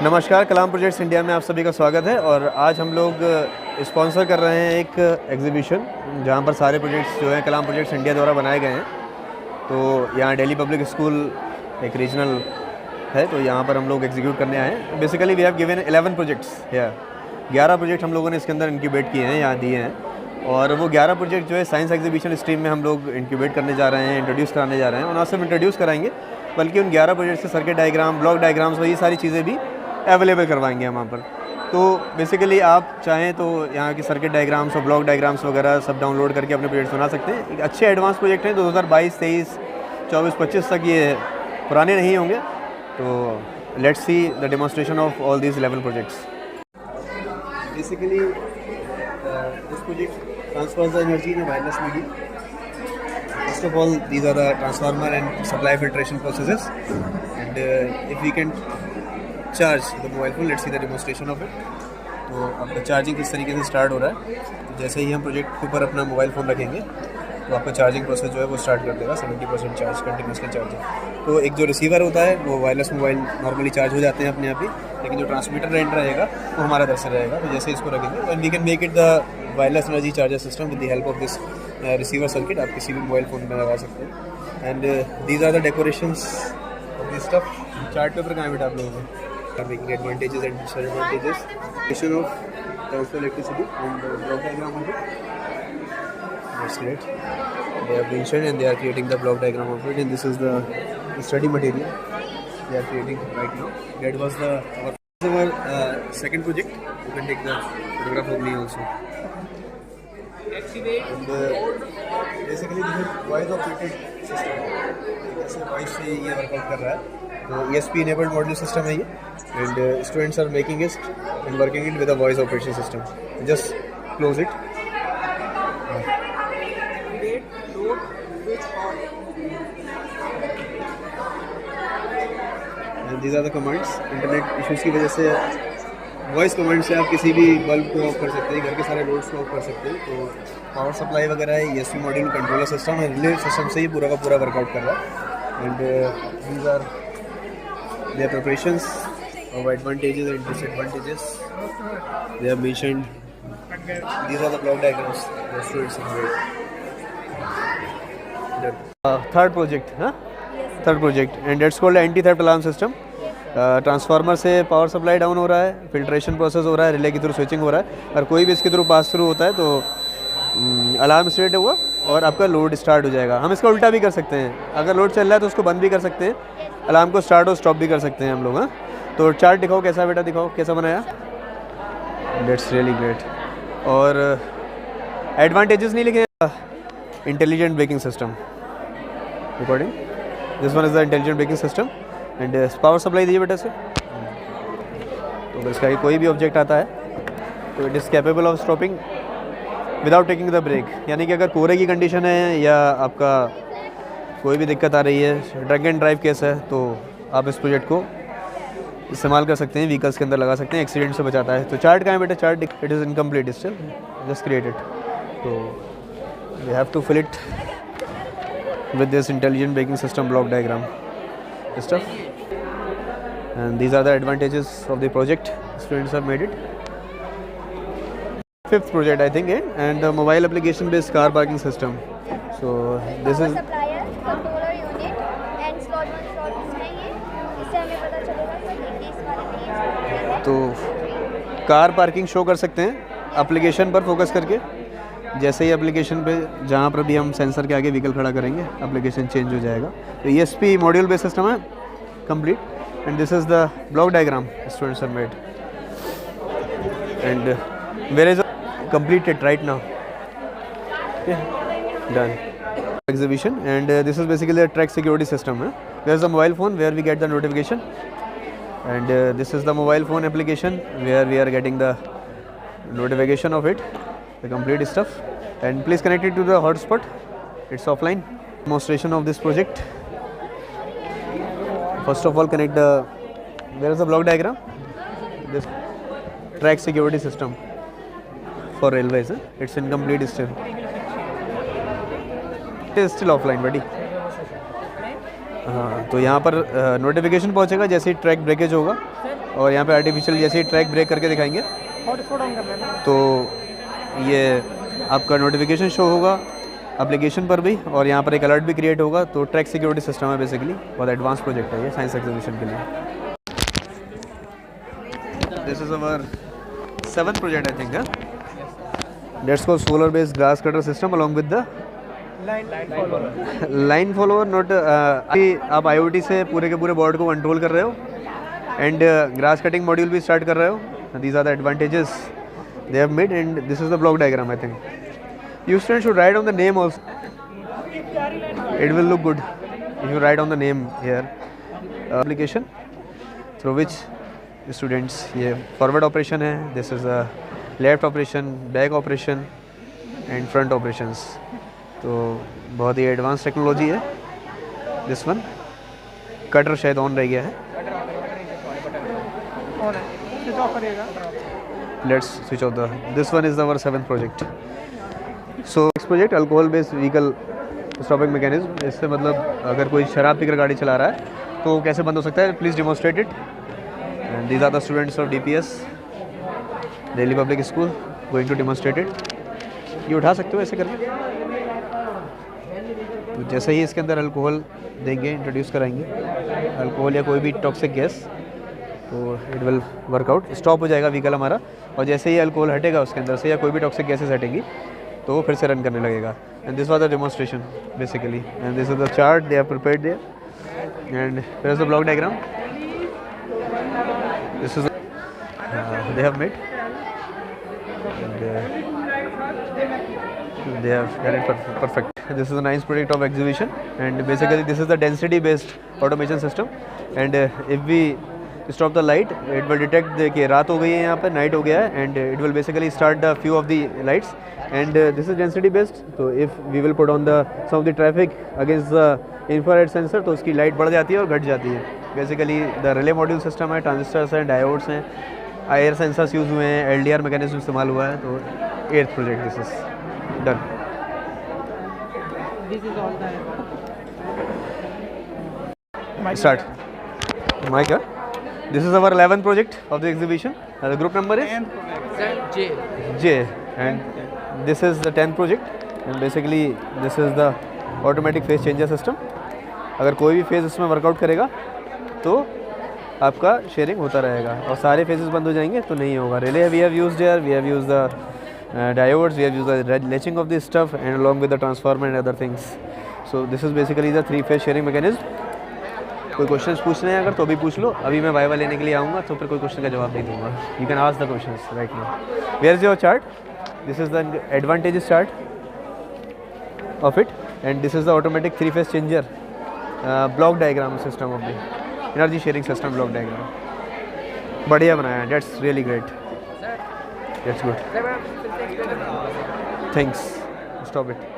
नमस्कार, कलाम projects India में आप सभी का स्वागत है। और आज हम लोग स्पॉन्सर कर रहे हैं एक एग्जीबिशन जहां पर सारे प्रोजेक्ट्स जो हैं कलाम प्रोजेक्ट्स इंडिया द्वारा बनाए गए हैं। तो यहाँ दिल्ली पब्लिक स्कूल एक रीजनल है, तो यहाँ पर हम लोग एग्जीक्यूट करने आए हैं। Basically we have given 11 projects या 11 प्रोजेक्ट हम लोगों ने इसके अंदर इंक्यूबेट किए हैं, यहाँ दिए हैं। और वो 11 प्रोजेक्ट जो है साइंस एग्जीबिशन स्ट्रीम में हम लोग इंक्यूबेट करने जा रहे हैं, इंट्रोड्यूस कराने जा रहे हैं। और ना सिर्फ इंट्रोड्यूस कराएंगे बल्कि उन 11 प्रोजेक्ट से सर्किट डायग्राम, ब्लॉक डायग्राम्स, वही सारी चीज़ें भी अवेलेबल करवाएंगे हम वहाँ पर। तो बेसिकली आप चाहें तो यहाँ की सर्किट डायग्राम्स और ब्लॉक डायग्राम्स वगैरह सब डाउनलोड करके अपने प्रोजेक्ट्स बना सकते हैं। एक अच्छे एडवांस प्रोजेक्ट हैं, 2022, 23, 24, 25 तक ये पुराने नहीं होंगे। तो let's see the demonstration of all these 11 projects. Basically this project transfers the energy in a wireless medium. First of all, these are the transformer and supply filtration processes, and if we can charge the mobile phone, let's see the demonstration of it. तो आपका charging किस तरीके से start हो रहा है। तो जैसे ही हम प्रोजेक्ट के ऊपर अपना मोबाइल फ़ोन रखेंगे तो आपका चार्जिंग प्रोसेस जो है वो स्टार्ट कर देगा। 70% चार्ज, कंटिन्यूसली चार्जिंग। तो एक जो रिसीवर होता है वो वायरलेस मोबाइल नॉर्मली चार्ज हो जाते हैं अपने आप ही, लेकिन जो ट्रांसमीटर एंड रहेगा वो हमारा तरफ से रहेगा। तो जैसे इसको रखेंगे and we can make it the wireless energy charger system with the help of this receiver circuit. आप किसी भी मोबाइल फ़ोन में लगा सकते हैं। And these are the decorations of this stuff. Chart paper कहाँ है बेटा आप लोगों को? Making advantages and disadvantages, question of transfer electricity and block diagram of it. That's great. They have mentioned and they are creating the block diagram of it, and this is the study material they are creating right now. That was our second project. You can take the photograph of me also. And basically this is voice operated system. जैसे voice से ये workout कर रहा है। तो ESP enabled module system है ये, and students are making it and working it with a voice operation system. Just close it. And these are the commands. Internet issues की वजह से वॉइस कमांड से आप किसी भी बल्ब को ऑफ कर सकते हैं, घर के सारे लोड्स को ऑफ कर सकते हैं। तो पावर सप्लाई वगैरह है, ESP मॉड्यूल कंट्रोलर सिस्टम है, रिले सिस्टम से ही पूरा का पूरा वर्कआउट कर रहा है। And these are their preparations of advantages and disadvantages. They have mentioned. These are the block diagrams the students have made. Third project, huh? Yes. Third project, and that's called anti-theft alarm system. Transformer से power supply down हो रहा है, filtration process हो रहा है, relay के through switching हो रहा है, और कोई भी इसके थ्रू पास थ्रू होता है तो अलार्म स्टेट हुआ और आपका लोड स्टार्ट हो जाएगा। हम इसका उल्टा भी कर सकते हैं, अगर लोड चल रहा है तो उसको बंद भी कर सकते हैं, अलार्म को स्टार्ट और स्टॉप भी कर सकते हैं हम लोग। हाँ, तो चार्ट दिखाओ कैसा बेटा, दिखाओ कैसा बनाया। That's really great. और एडवांटेजेस नहीं लिखे, intelligent braking system recording. This one is the intelligent braking system and power supply दीजिए बेटा से। तो इसका कोई भी ऑब्जेक्ट आता है तो it is capable of stopping without taking the brake. यानी कि अगर कोहरे की कंडीशन है या आपका कोई भी दिक्कत आ रही है, ड्रग एंड ड्राइव केस है, तो आप इस प्रोजेक्ट को इस्तेमाल कर सकते हैं, व्हीकल्स के अंदर लगा सकते हैं, एक्सीडेंट से बचाता है। तो चार्ट कहाँ है बेटा? Chart it is incomplete still, just created. तो we have to fill it with this intelligent braking system block diagram stuff. And these are the advantages of the project students have made it. Fifth project I think, and the mobile application based car parking system. So this is supplier controller unit and slot 1 slot 2 है ये, इससे हमें पता चलेगा कि इस वाले में ये है। तो कार पार्किंग शो कर सकते हैं एप्लीकेशन पर फोकस करके। जैसे ही एप्लीकेशन पे जहाँ पर भी हम सेंसर के आगे व्हीकल खड़ा करेंगे एप्लीकेशन चेंज हो जाएगा। तो ESP मॉड्यूल बेस्ड सिस्टम है complete, and this is the block diagram students have made and where is completed right now. Yeah, done. Exhibition, and this is basically a track security system. There's a mobile phone where we get the notification, and this is the mobile phone application where we are getting the notification of it, the complete stuff. And please connect it to the hotspot. It's offline. Demonstration of this project. First of all, connect the. Where is the block diagram? This track security system for railways. It's incomplete still. It is still offline buddy. हाँ, तो यहाँ पर notification पहुँचेगा जैसे ही track breakage होगा और यहाँ पे आर्टिफिशियल जैसे ही ट्रैक ब्रेक करके दिखाएंगे तो ये आपका नोटिफिकेशन शो होगा एप्लीकेशन पर भी, और यहाँ पर एक अलर्ट भी क्रिएट होगा। तो ट्रैक सिक्योरिटी सिस्टम है बेसिकली, बहुत एडवांस प्रोजेक्ट है ये साइंस एग्जीबिशन के लिए। This is our 7th project I think, that's called solar based grass cutter system along with the line follower. Note आप IoT से पूरे के पूरे बोर्ड को कंट्रोल कर रहे हो एंड ग्रास कटिंग मॉड्यूल भी स्टार्ट कर रहे हो। These are the advantages they have made, and this is the block diagram. I think you students should write on the name also, it will look good if you write on the name here. Application through which students, ये forward operation है, this is a left operation, back operation and front operations. तो बहुत ही advance technology है this one. Cutter शायद on रह गया है, let's switch off the, this one is our 7th project. So next project alcohol based vehicle stopping mechanism. इससे मतलब अगर कोई शराब पीकर गाड़ी चला रहा है तो कैसे बंद हो सकता है, please demonstrate it. And these are the students of DPS Delhi public school going to demonstrate it. ये उठा सकते हो ऐसे करके। तो जैसे ही इसके अंदर अल्कोहल देंगे, इंट्रोड्यूस कराएंगे अल्कोहल या कोई भी टॉक्सिक गैस, तो इट विल वर्कआउट, स्टॉप हो जाएगा व्हीकल हमारा। और जैसे ही अल्कोहल हटेगा उसके अंदर से या कोई भी टॉक्सिक गैसेस हटेगी तो वो फिर से रन करने लगेगा। And this was the demonstration basically, and this is the chart they have prepared there, and here is the block diagram, this is they have made, they have done it perfect. This is a nice project of exhibition, and basically this is the density based automation system, and if we stop the light it will detect कि रात हो गई है, यहाँ पर night हो गया है, and it will basically start the few of the lights, and this is density based. तो if we will put on the some of the traffic against the infrared sensor तो उसकी लाइट बढ़ जाती है और घट जाती है। Basically the relay module system है, ट्रांजिस्टर्स हैं, डायोड्स हैं, IR सेंसर्स यूज़ हुए हैं, LDR मैकेनिज्म इस्तेमाल हुआ है। तो 8th project this is done. Start. Mike, this is our 11th project of the exhibition. The group number is J, and this is the 10th project. And basically this is the automatic phase changer system. अगर कोई भी phase इसमें workout करेगा तो आपका sharing होता रहेगा, और सारे फेजेस बंद हो जाएंगे तो नहीं होगा। Relay we have used here, we have used the diodes, we have used the latching of this stuff and along with the transformer and other things. So this is basically the 3-phase sharing mechanism. कोई questions पूछने हैं अगर तो अभी पूछ लो, अभी मैं viva लेने के लिए आऊँगा तो फिर कोई क्वेश्चन का जवाब नहीं दूंगा। You can ask the questions right now. Where is your chart? This is the advantages chart of it, and this is the automatic 3-phase changer block diagram system of the energy sharing system block diagram. बढ़िया बनाया, that's really great, that's good, thanks, stop it.